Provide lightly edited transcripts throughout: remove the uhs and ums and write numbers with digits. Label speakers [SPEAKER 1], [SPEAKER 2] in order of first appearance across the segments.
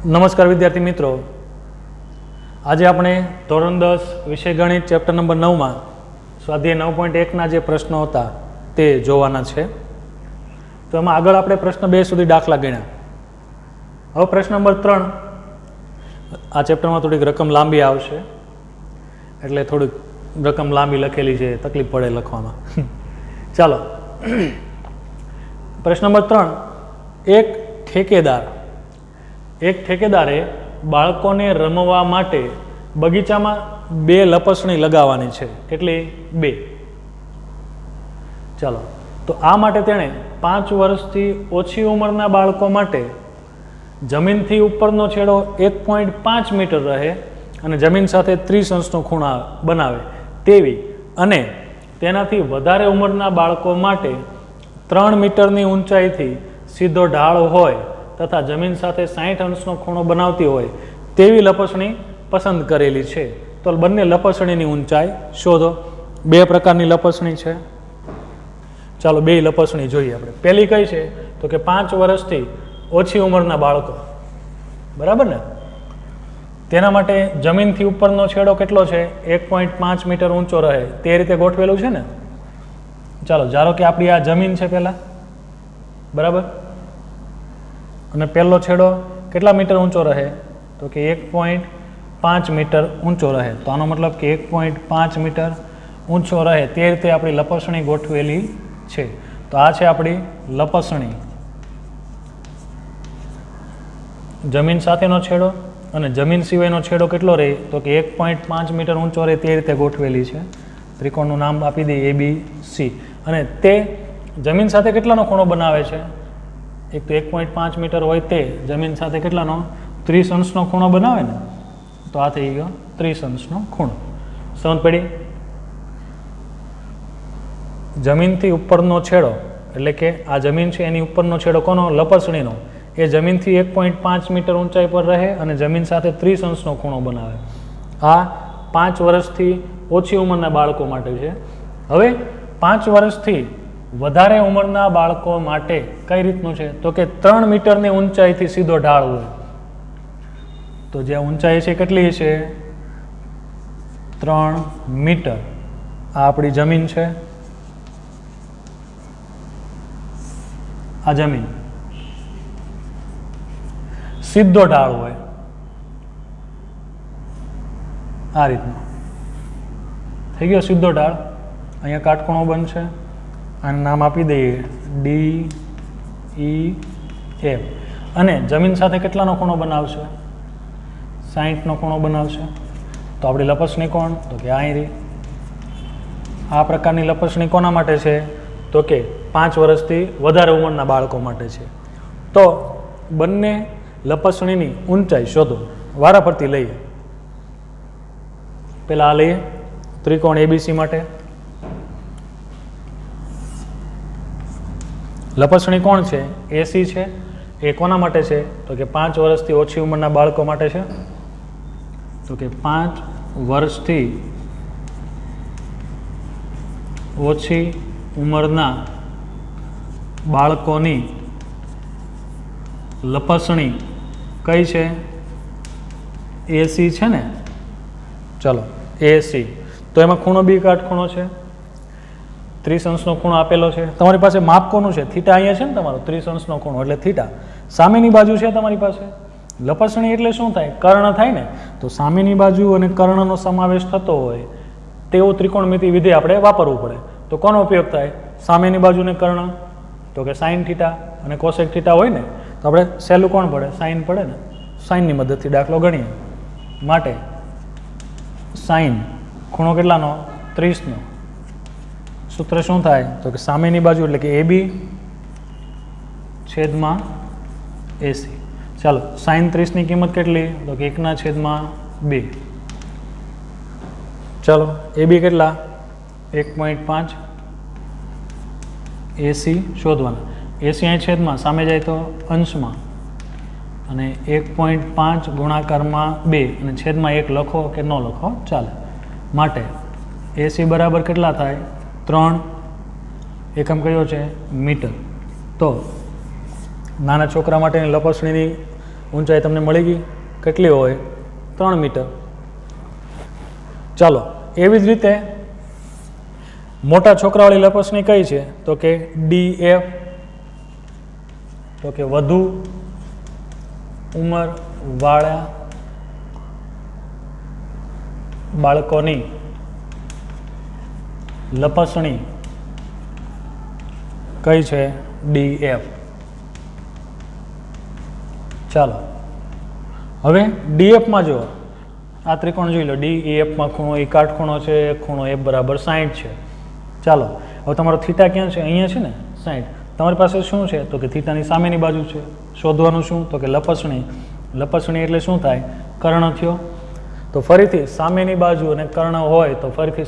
[SPEAKER 1] નમસ્કાર વિદ્યાર્થી મિત્રો, આજે આપણે ધોરણ 10 વિષય ગણિત ચેપ્ટર નંબર 9માં સ્વાધ્યાય 9.1ના જે પ્રશ્નો હતા તે જોવાના છે. તો એમાં આગળ આપણે પ્રશ્ન 2 સુધી દાખલા ગણ્યા. હવે પ્રશ્ન નંબર 3, આ ચેપ્ટરમાં થોડીક રકમ લાંબી આવશે એટલે થોડીક રકમ લાંબી લખેલી છે, તકલીફ પડે લખવામાં. ચાલો, પ્રશ્ન નંબર 3, એક ઠેકેદારે બાળકોને રમવા માટે બગીચામાં 2 લપસણી લગાવવાની છે. કેટલી? 2. ચાલો, તો આ માટે તેણે 5 વર્ષથી ઓછી ઉંમરના બાળકો માટે જમીનથી ઉપરનો છેડો 1.5 મીટર રહે અને જમીન સાથે 30 અંશનો ખૂણો બનાવે તેવી અને તેનાથી વધારે ઉંમરના બાળકો માટે 3 મીટરની ઊંચાઈથી સીધો ઢાળ હોય તથા જમીન સાથે 60 અંશનો ખૂણો બનાવતી હોય તેવી લપસણી પસંદ કરેલી છે. તો બંને લપસણીની ઊંચાઈ શોધો. 2 પ્રકારની લપસણી છે. ચાલો, 2 લપસણી જોઈએ આપણે. પહેલી કઈ છે? તો કે 5 વર્ષથી ઓછી ઉંમરના બાળકો, બરાબર ને? તેના માટે જમીનથી ઉપરનો છેડો કેટલો છે? 1.5 મીટર ઊંચો રહે તે રીતે ગોઠવેલું છે ને. ચાલો, ધારો કે આપણી આ જમીન છે પહેલા, બરાબર, અને પહેલો છેડો કેટલા મીટર ઊંચો રહે? તો કે 1.5 મીટર ઊંચો રહે. તો આનો મતલબ કે 1.5 મીટર ઊંચો રહે તે રીતે આપણી લપસણી ગોઠવેલી છે. તો આ છે આપણી લપસણી. જમીન સાથેનો છેડો અને જમીન સિવાયનો છેડો કેટલો રહે? તો કે 1.5 મીટર ઊંચો રહે તે રીતે ગોઠવેલી છે. ત્રિકોણનું નામ આપી દઈએ ABC. અને તે જમીન સાથે કેટલાનો ખૂણો બનાવે છે? એક તો 1.5 મીટર હોય તે જમીન સાથે કેટલાનો? 30 અંશનો ખૂણો બનાવે ને. તો આ થઈ ગયો 30 અંશનો ખૂણો. સમજ પડી? જમીનથી ઉપરનો છેડો એટલે કે આ જમીન છે એની ઉપરનો છેડો કોનો? લપસણીનો. એ જમીનથી 1.5 મીટર ઊંચાઈ પર રહે અને જમીન સાથે 30 અંશનો ખૂણો બનાવે. આ 5 વર્ષથી ઓછી ઉંમરના બાળકો માટે છે. હવે 5 વર્ષથી વધારે ઉંમરના બાળકો માટે કઈ રીતનું છે? તો કે 3 મીટરની ઊંચાઈથી સીધો ઢાળ હોય. તો જે ઊંચાઈ છે કેટલી છે? 3 મીટર. આ આપણી જમીન છે, આ જમીન. સીધો ઢાળ હોય આ રીતનો. થઈ ગયો સીધો ઢાળ. અહીંયા કાટખૂણો બનશે, આનું નામ આપી દઈએ DEF. અને જમીન સાથે કેટલાનો ખૂણો બનાવશે? 60નો ખૂણો બનાવશે. તો આપણી લપસણી કોણ? તો કે અહીં રહી. આ પ્રકારની લપસણી કોના માટે છે? તો કે 5 વર્ષથી વધારે ઉંમરના બાળકો માટે છે. તો બંને લપસણીની ઊંચાઈ શોધો. વારાફરતી લઈએ. પહેલાં આ લઈએ ત્રિકોણ ABC માટે. લપસણી કોણ છે? AC છે. એ કોના માટે છે? તો કે 5 વર્ષથી ઓછી ઉંમરના બાળકો માટે છે. તો કે 5 વર્ષથી ઓછી ઉંમરના બાળકોની લપસણી કઈ છે? AC છે ને. ચલો, AC. તો એમાં ખૂણો બી કાટખૂણો છે, 30 અંશનો ખૂણો આપેલો છે. તમારી પાસે માપ કોનું છે? થીટા અહીંયા છે ને તમારો 30 અંશનો ખૂણો એટલે થીટા. સામેની બાજુ છે તમારી પાસે. લપસણી એટલે શું થાય? કર્ણ થાય ને. તો સામેની બાજુ અને કર્ણનો સમાવેશ થતો હોય તેવું ત્રિકોણમિતિ વિધિ આપણે વાપરવું પડે. તો કોનો ઉપયોગ થાય? સામેની બાજુને કર્ણ. તો કે સાઇન થીટા અને કોસેક થીટા હોય ને, તો આપણે સહેલું કોણ પડે? સાઇન પડે ને. સાઇનની મદદથી દાખલો ગણીએ. માટે સાઇન ખૂણો કેટલાનો? 30નો. સૂત્ર શું થાય? તો કે સામેની બાજુ એટલે કે AB છેદમાં AC. ચાલો, સાઇન 30ની કિંમત કેટલી? તો કે 1/2. ચાલો, AB કેટલા? 1.5. AC શોધવાના. AC અહીં છેદમાં, સામે જાય તો અંશમાં, અને 1.5 ગુણાકારમાં 2 અને છેદમાં 1 લખો કે ન લખો ચાલે. માટે AC બરાબર કેટલા થાય? 3. એકમ કયો છે? મીટર. તો નાના છોકરા માટેની લપસણીની ઊંચાઈ તમને મળી ગઈ, કેટલી હોય? 3 મીટર. ચાલો, એવી જ રીતે મોટા છોકરાવાળી લપસણી કઈ છે? તો કે DF, તો કે વધુ ઉંમરવાળા બાળકોની લપસણી કઈ છે? DF. ચાલો, હવે DFમાં જુઓ, આ ત્રિકોણ જોઈ લો. DEFમાં ખૂણો એ કાટખૂણો છે, ખૂણો F બરાબર 60 છે. ચાલો, હવે તમારો થીટા ક્યાં છે? અહીંયા છે ને 60. તમારી પાસે શું છે? તો કે થીટાની સામેની બાજુ છે. શોધવાનું શું? તો કે લપસણી. લપસણી એટલે શું થાય? કર્ણ થયો. તો ફરીથી સામેની બાજુ અને કર્ણ હોય તો ફરીથી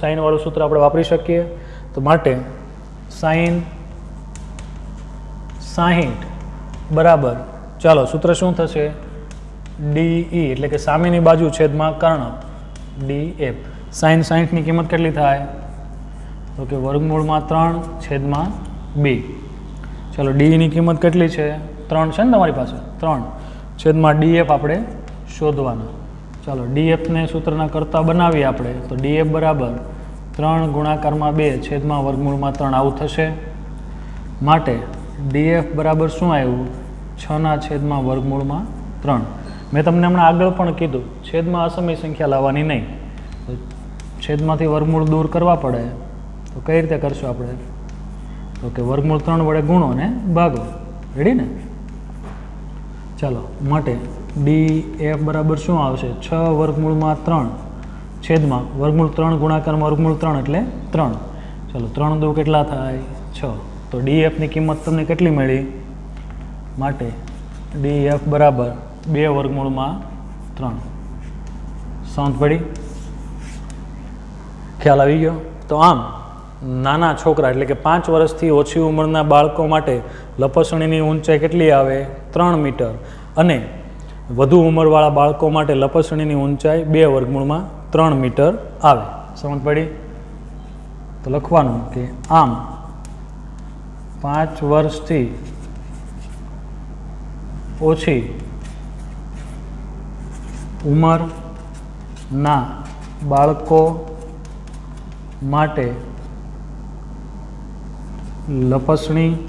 [SPEAKER 1] સાઇનવાળું સૂત્ર આપણે વાપરી શકીએ. તો માટે સાઇન 60 બરાબર, ચાલો સૂત્ર શું થશે? DE એટલે કે સામેની બાજુ છેદમાં કર્ણ, DF. સાઇન 60ની કિંમત કેટલી થાય? તો કે વર્ગમૂળમાં 3/2. ચાલો, DE ની કિંમત કેટલી છે? 3 છે ને તમારી પાસે? 3/2 DF આપણે શોધવાના. ચાલો, DFને સૂત્રના કરતા બનાવીએ આપણે. તો DF બરાબર 3 ગુણાકારમાં 2 છેદમાં વર્ગમૂળમાં 3 આવું થશે. માટે DF બરાબર શું આવ્યું? 6/3 વર્ગમૂળમાં 3. મેં તમને હમણાં આગળ પણ કીધું, છેદમાં અસમય સંખ્યા લાવવાની નહીં. છેદમાંથી વર્ગમૂળ દૂર કરવા પડે. તો કઈ રીતે કરશું આપણે? તો કે વર્ગમૂળ 3 વડે ગુણો ને ભાગો. રેડી ને? ચાલો, માટે DF બરાબર શું આવશે? 6 વર્ગમૂળમાં 3 છેદમાં વર્ગમૂળ 3 ગુણાકારમાં વર્ગમૂળ 3 એટલે 3. ચાલો, 3 દુ કેટલા થાય? 6. તો DFની કિંમત તમને કેટલી મળી? માટે DF બરાબર 2 વર્ગમૂળમાં 3. સમજ પડી? ખ્યાલ આવી ગયો? તો આમ નાના છોકરા એટલે કે 5 વર્ષથી ઓછી ઉંમરના બાળકો માટે લપસણીની ઊંચાઈ કેટલી આવે? 3 મીટર. અને વધુ ઉંમરવાળા બાળકો માટે લપસણીની ઊંચાઈ 2 વર્ગમૂળમાં 3 મીટર આવે. સમજ પડી? તો લખવાનું કે આમ 5 વર્ષથી ઓછી ઉંમરના બાળકો માટે લપસણીની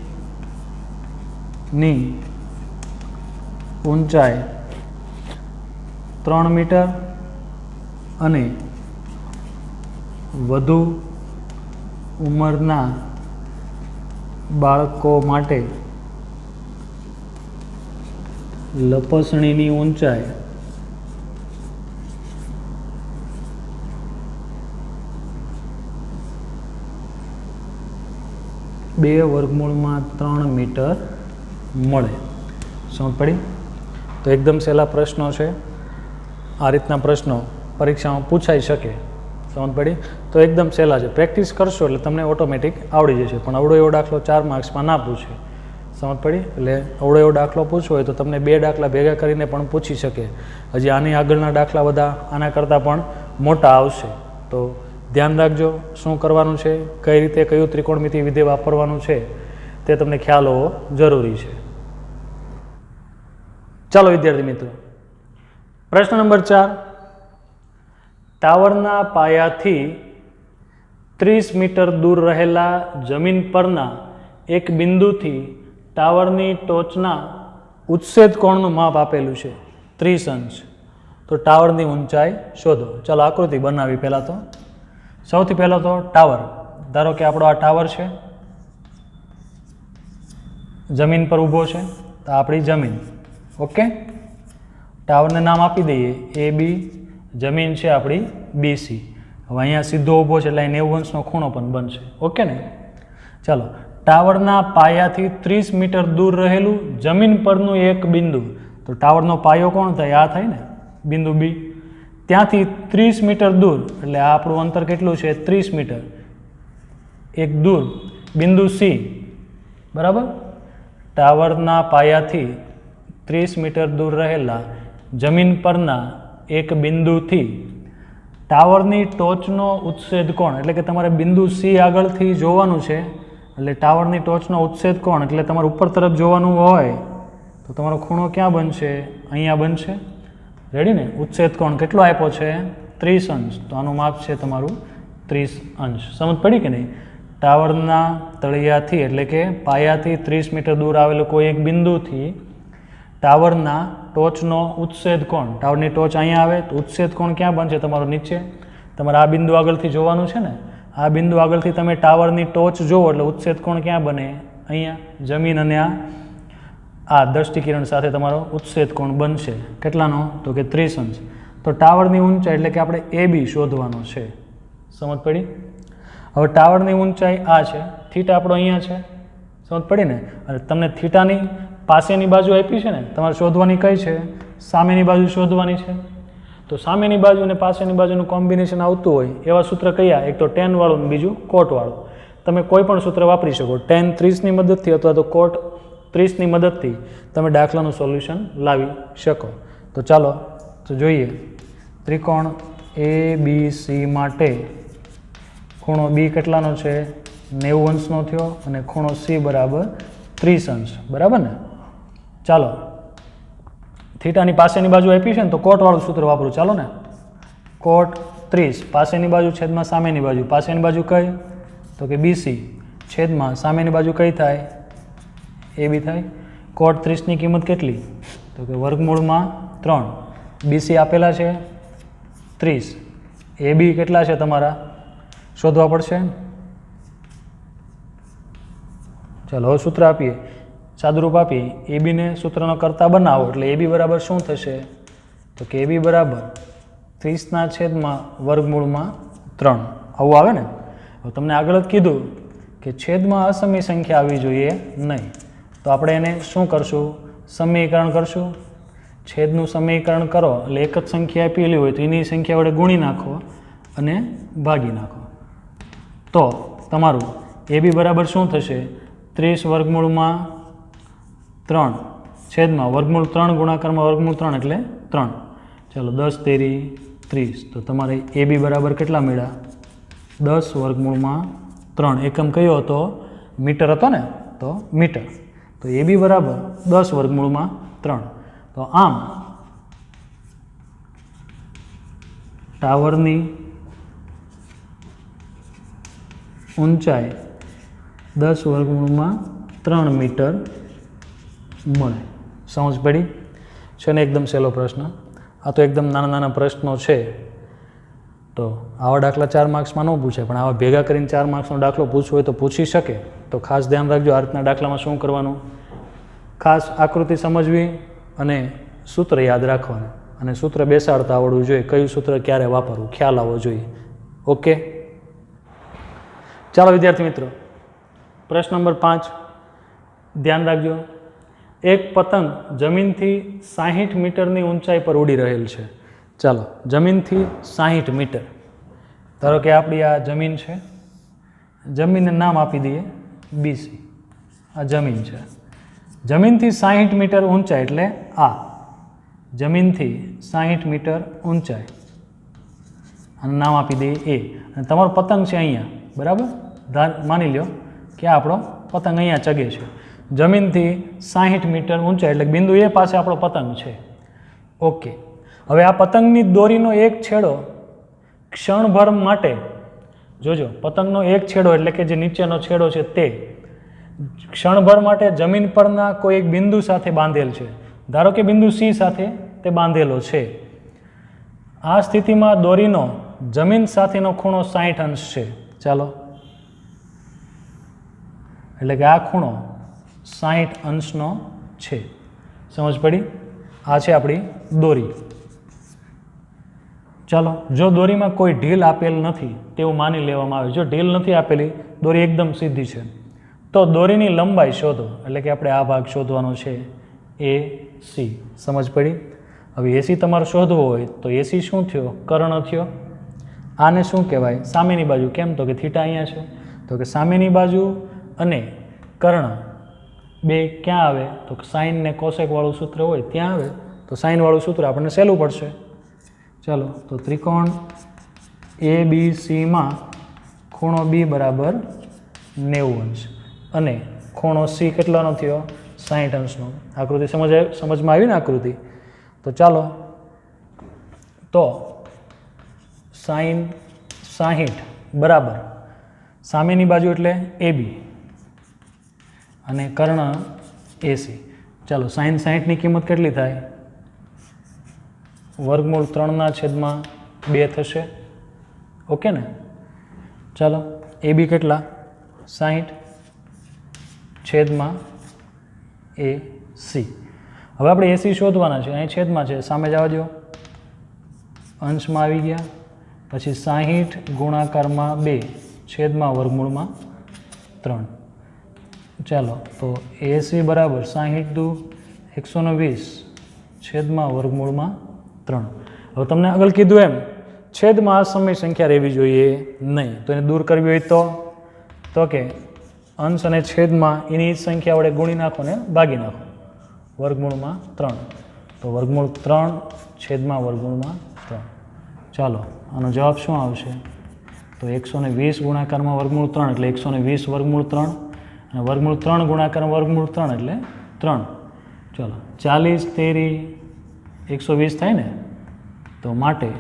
[SPEAKER 1] ઊંચાઈ 3 મીટર અને વધુ ઉંમરના બાળકો માટે લપસણીની ઊંચાઈ 2 વર્ગમૂળમાં 3 મીટર મળે. સમજ પડી? તો એકદમ સહેલા પ્રશ્નો છે. આ રીતના પ્રશ્નો પરીક્ષામાં પૂછાઈ શકે. સમજ પડી? તો એકદમ સહેલા છે. પ્રેક્ટિસ કરશો એટલે તમને ઓટોમેટિક આવડી જશે. પણ અવડો એવો દાખલો 4 માર્ક્સમાં ના પૂછે. સમજ પડી? એટલે અવડો એવો દાખલો પૂછવો હોય તો તમને 2 દાખલા ભેગા કરીને પણ પૂછી શકે. હજી આની આગળના દાખલા બધા આના કરતાં પણ મોટા આવશે. તો ધ્યાન રાખજો શું કરવાનું છે, કઈ રીતે કયું ત્રિકોણમિતિ વિધેય વાપરવાનું છે તે તમને ખ્યાલ હોવો જરૂરી છે. ચાલો વિદ્યાર્થી મિત્રો, પ્રશ્ન નંબર 4. ટાવરના પાયાથી 30 મીટર દૂર રહેલા જમીન પરના એક બિંદુથી ટાવરની ટોચના ઉચ્છેદ કોણનું માપ આપેલું છે 30 અંશ. તો ટાવરની ઊંચાઈ શોધો. ચાલો આકૃતિ બનાવી. પહેલાં તો સૌથી પહેલાં તો ટાવર. ધારો કે આપણો આ ટાવર છે, જમીન પર ઊભો છે. તો આપણી જમીન. ઓકે, ટાવરને નામ આપી દઈએ AB. જમીન છે આપણી BC. હવે અહીંયા સીધો ઊભો છે એટલે 90 અંશનો ખૂણો પણ બનશે. ઓકે ને? ચાલો, ટાવરના પાયાથી 30 મીટર દૂર રહેલું જમીન પરનું એક બિંદુ. તો ટાવરનો પાયો કોણ થાય? આ થાય ને, બિંદુ B. ત્યાંથી 30 મીટર દૂર એટલે આ આપણું અંતર કેટલું છે? 30 મીટર. એક દૂર બિંદુ C. બરાબર? ટાવરના પાયાથી 30 મીટર દૂર રહેલા જમીન પરના એક બિંદુથી ટાવરની ટોચનો ઉચ્છેદ કોણ, એટલે કે તમારે બિંદુ C આગળથી જોવાનું છે. એટલે ટાવરની ટોચનો ઉચ્છેદ કોણ એટલે તમારે ઉપર તરફ જોવાનું હોય તો તો તમારો ખૂણો ક્યાં બનશે? અહીંયા બનશે. રેડી ને? ઉચ્છેદ કોણ કેટલો આપ્યો છે? 30 અંશ. તો આનું માપ છે તમારું 30 અંશ. સમજ પડી કે નહીં? ટાવરના તળિયાથી એટલે કે પાયાથી 30 મીટર દૂર આવેલું કોઈ એક બિંદુથી ટાવરના ટોચનો ઉચ્છેદ કોણ, ટાવરની ટોચ અહીંયા આવે તો ઉચ્છેદ કોણ ક્યાં બનશે? તમારો નીચે. તમારે આ બિંદુ આગળથી જોવાનું છે ને, આ બિંદુ આગળથી તમે ટાવરની ટોચ જુઓ એટલે ઉચ્છેદ કોણ ક્યાં બને? અહીંયા. જમીન અને આ દ્રષ્ટિકિરણ સાથે તમારો ઉચ્છેદ કોણ બનશે. કેટલાનો? તો કે 30 અંશ. તો ટાવરની ઊંચાઈ એટલે કે આપણે AB શોધવાનો છે. સમજ પડી? હવે ટાવરની ઊંચાઈ આ છે, થીટા આપણો અહીંયા છે. સમજ પડી ને? અને તમને થીટાની પાસેની બાજુ આપી છે ને, તમારે શોધવાની કઈ છે? સામેની બાજુ શોધવાની છે. તો સામેની બાજુ અને પાસેની બાજુનું કોમ્બિનેશન આવતું હોય એવા સૂત્ર કયા? એક તો tan વાળું અને બીજું cot વાળું. તમે કોઈ પણ સૂત્ર વાપરી શકો. tan 30ની મદદથી અથવા તો cot 30ની મદદથી તમે દાખલાનું સોલ્યુશન લાવી શકો. તો ચાલો તો જોઈએ. ત્રિકોણ ABC માટે ખૂણો B કેટલાનો છે? 90 અંશનો થયો અને ખૂણો C બરાબર 30 અંશ. બરાબર ને? ચાલો, થીટાની પાસેની બાજુ આપી છે ને તો કોટ વાળું સૂત્ર વાપરું. ચાલો ને, cot 30 પાસેની બાજુ છેદમાં સામેની બાજુ. પાસેની બાજુ કઈ? તો કે BC છેદમાં સામેની બાજુ કઈ થાય? AB થાય. cot 30ની કિંમત કેટલી? તો કે વર્ગમૂળમાં 3. BC આપેલા છે 30. AB કેટલા છે તમારા? શોધવા પડશે. ચાલો હવે સૂત્ર આપીએ, સાદુરૂપ આપીએ. એબીને સૂત્રનો કરતા બનાવો એટલે AB બરાબર શું થશે? તો કે AB બરાબર 30ના છેદમાં વર્ગમૂળમાં 3. આવું આવે ને? હવે તમને આગળ જ કીધું કે છેદમાં અસમી સંખ્યા આવવી જોઈએ નહીં. તો આપણે એને શું કરશું? સમીકરણ કરશું. છેદનું સમીકરણ કરો એટલે એક જ સંખ્યા આપેલી હોય તો એની સંખ્યા વડે ગુણી નાખો અને ભાગી નાખો. તો તમારું AB બરાબર શું થશે? 30 વર્ગમૂળમાં 3 છેદમાં વર્ગમૂળ 3 ગુણાકારમાં વર્ગમૂળ 3 એટલે 3. ચાલો 10 તેરી 30. તો તમારે AB બરાબર કેટલા મળ્યા? 10 વર્ગમૂળમાં 3. એકમ કયો હતો? મીટર હતો ને? તો મીટર. તો AB બરાબર 10 વર્ગમૂળમાં 3. તો આમ ટાવરની ઊંચાઈ 10 વર્ગમૂળમાં 3 મીટર મળે. સમજ પડી છે ને? એકદમ સહેલો પ્રશ્ન. આ તો એકદમ નાના નાના પ્રશ્નો છે. તો આવા દાખલા 4 માર્ક્સમાં ન પૂછે, પણ આવા ભેગા કરીને 4 માર્ક્સનો દાખલો પૂછવો હોય તો પૂછી શકે. તો ખાસ ધ્યાન રાખજો આ રીતના દાખલામાં શું કરવાનું. ખાસ આકૃતિ સમજવી અને સૂત્ર યાદ રાખવાનું, અને સૂત્ર બેસાડતા આવડવું જોઈએ. કયું સૂત્ર ક્યારે વાપરવું ખ્યાલ આવવો જોઈએ. ઓકે, ચાલો વિદ્યાર્થી મિત્રો, પ્રશ્ન નંબર 5 ધ્યાન રાખજો. એક પતંગ જમીનથી 60 મીટરની ઊંચાઈ પર ઉડી રહેલ છે. ચાલો, જમીનથી 60 મીટર. ધારો કે આપણી આ જમીન છે, જમીનને નામ આપી દઈએ BC. આ જમીન છે. જમીનથી 60 મીટર ઊંચાઈ એટલે આ જમીનથી 60 મીટર ઊંચાઈ, અને નામ આપી દઈએ A. અને તમારો પતંગ છે અહીંયા. બરાબર? માની લો કે આપણો પતંગ અહીંયા ચગે છે. જમીનથી 60 મીટર ઊંચાઈ એટલે બિંદુ A પાસે આપણો પતંગ છે. ઓકે, હવે આ પતંગની દોરીનો એક છેડો ક્ષણભર માટે, જોજો પતંગનો એક છેડો એટલે કે જે નીચેનો છેડો છે તે ક્ષણભર માટે જમીન પરના કોઈ એક બિંદુ સાથે બાંધેલ છે. ધારો કે બિંદુ C સાથે તે બાંધેલો છે. આ સ્થિતિમાં દોરીનો જમીન સાથેનો ખૂણો 60 અંશ છે. ચાલો, એટલે કે આ ખૂણો 60 અંશનો છે. સમજ પડી? આ છે આપણી દોરી. ચાલો, જો દોરીમાં કોઈ ઢીલ આપેલ નથી તેવું માની લેવામાં આવે. જો ઢીલ નથી આપેલી, દોરી એકદમ સીધી છે, તો દોરીની લંબાઈ શોધો. એટલે કે આપણે આ ભાગ શોધવાનો છે AC. સમજ પડી? હવે AC તમારે શોધવો હોય તો AC શું થયો? કર્ણ થયો. આને શું કહેવાય? સામેની બાજુ. કેમ? તો કે થીટા અહીંયા છે. તો કે સામેની બાજુ અને કર્ણ બે ક્યાં આવે? તો સાઇન ને કોસેક વાળું સૂત્ર હોય ત્યાં આવે. તો સાઇન વાળું સૂત્ર આપણને સહેલું પડશે. ચાલો, તો ત્રિકોણ ABCમાં ખૂણો B બરાબર 90 અંશ અને ખૂણો C કેટલાનો થયો? 60 અંશનું. આકૃતિ સમજમાં આવી ને આકૃતિ? તો ચાલો, તો સાઈન 60 બરાબર સામેની બાજુ એટલે AB અને કર્ણ AC. ચાલો, સાઈન 60ની કિંમત કેટલી થાય? વર્ગમૂળ 3/2 થશે. ઓકે ને? ચાલો, AB કેટલા? 60 છેદમાં AC. હવે આપણે AC શોધવાના છે. અહીં છેદમાં છે, સામે જવા દો, અંશમાં આવી ગયા. પછી 60 ગુણાકારમાં 2 છેદમાં વર્ગમૂળમાં 3. ચાલો, તો AC બરાબર 60 દુ 120 છેદમાં વર્ગમૂળમાં 3. હવે તમને આગળ કીધું એમ છેદમાં આ સમય સંખ્યા રહેવી જોઈએ નહીં. તો એને દૂર કરવી હોય તો કે અંશ અને છેદમાં એની સંખ્યા વડે ગુણી નાખો ને ભાગી નાખો. વર્ગમૂળમાં 3. તો વર્ગમૂળ 3 છેદમાં વર્ગમૂળમાં 3. ચાલો, આનો જવાબ શું આવશે? તો 120 ગુણાકારમાં વર્ગમૂળ 3 એટલે 120 વર્ગમૂળ 3 અને વર્ગમૂળ 3 ગુણાકારમાં વર્ગમૂળ 3 એટલે 3. ચાલો, 40 તેરી 120 થાય ને? તો માટે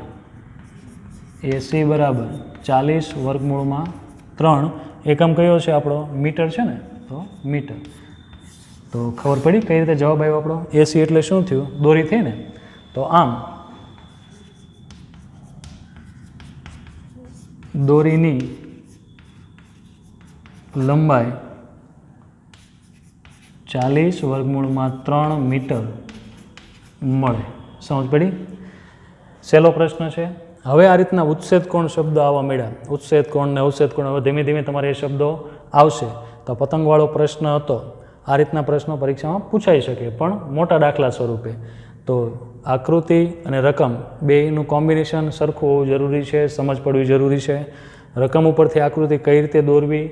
[SPEAKER 1] AC બરાબર 40 વર્ગમૂળમાં 3. એકમ કયો છે આપણો? મીટર છે ને? તો મીટર. તો ખબર પડી કઈ રીતે જવાબ આવ્યો આપણો? AC એટલે શું થયું? દોરી થઈ ને? તો આમ દોરીની લંબાઈ 40 વર્ગમૂળમાં 3 મીટર મળે. સમજ પડી? સહેલો પ્રશ્ન છે. હવે આ રીતના ઉચ્છેદ કોણ શબ્દ આવવા મળ્યા. ઉચ્છેદ કોણ ને અવચ્છેદ કોણ, હવે ધીમે ધીમે તમારે એ શબ્દો આવશે. તો પતંગવાળો પ્રશ્ન હતો. આ રીતના પ્રશ્નો પરીક્ષામાં પૂછાઈ શકે, પણ મોટા દાખલા સ્વરૂપે. તો આકૃતિ અને રકમ બેયનું કોમ્બિનેશન સરખું હોવું જરૂરી છે, સમજ પડવી જરૂરી છે. રકમ ઉપરથી આકૃતિ કઈ રીતે દોરવી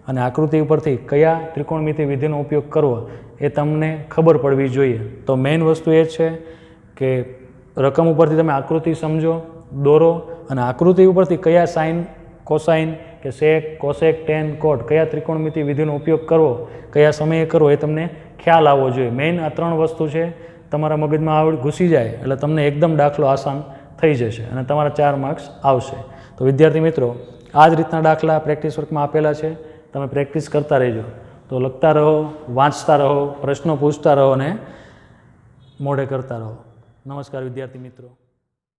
[SPEAKER 1] અને આકૃતિ ઉપરથી કયા ત્રિકોણમિતિ વિધિનો ઉપયોગ કરવો એ તમને ખબર પડવી જોઈએ. તો મેઇન વસ્તુ એ છે કે રકમ ઉપરથી તમે આકૃતિ સમજો, દોરો અને આકૃતિ ઉપરથી કયા સાઇન, કોસાઇન કે સેક, કોસેક, ટેન, કોટ કયા ત્રિકોણમિતિ વિધિનો ઉપયોગ કરવો, કયા સમયે કરવો એ તમને ખ્યાલ આવવો જોઈએ. મેઇન આ 3 વસ્તુ છે. તમારા મગજમાં ઘૂસી જાય એટલે તમને એકદમ દાખલો આસાન થઈ જશે અને તમારા 4 માર્ક્સ આવશે. તો વિદ્યાર્થી મિત્રો, આ જ રીતના દાખલા પ્રેક્ટિસ વર્કમાં આપેલા છે. તમે પ્રેક્ટિસ કરતા રહેજો. તો લખતા રહો, વાંચતા રહો, પ્રશ્નો પૂછતા રહો અને મોઢે કરતા રહો. નમસ્કાર વિદ્યાર્થી મિત્રો.